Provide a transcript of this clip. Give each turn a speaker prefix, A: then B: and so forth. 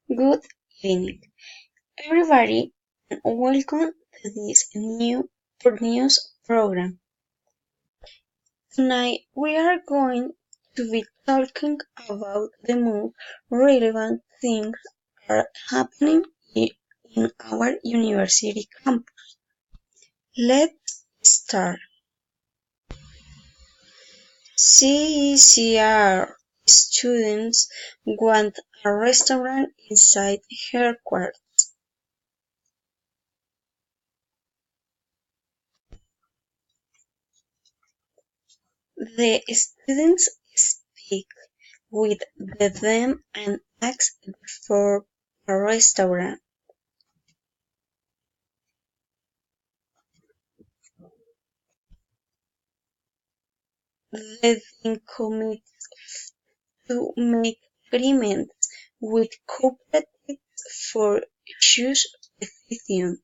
A: Good evening, everybody, and welcome to this new news program. Tonight, we are going to be talking about the most relevant things are happening in our university campus. Let's start. CECR students want a restaurant inside headquarters. The students speak with them and ask for a restaurant. The dean commits to make agreements with cooperatives for choose decision.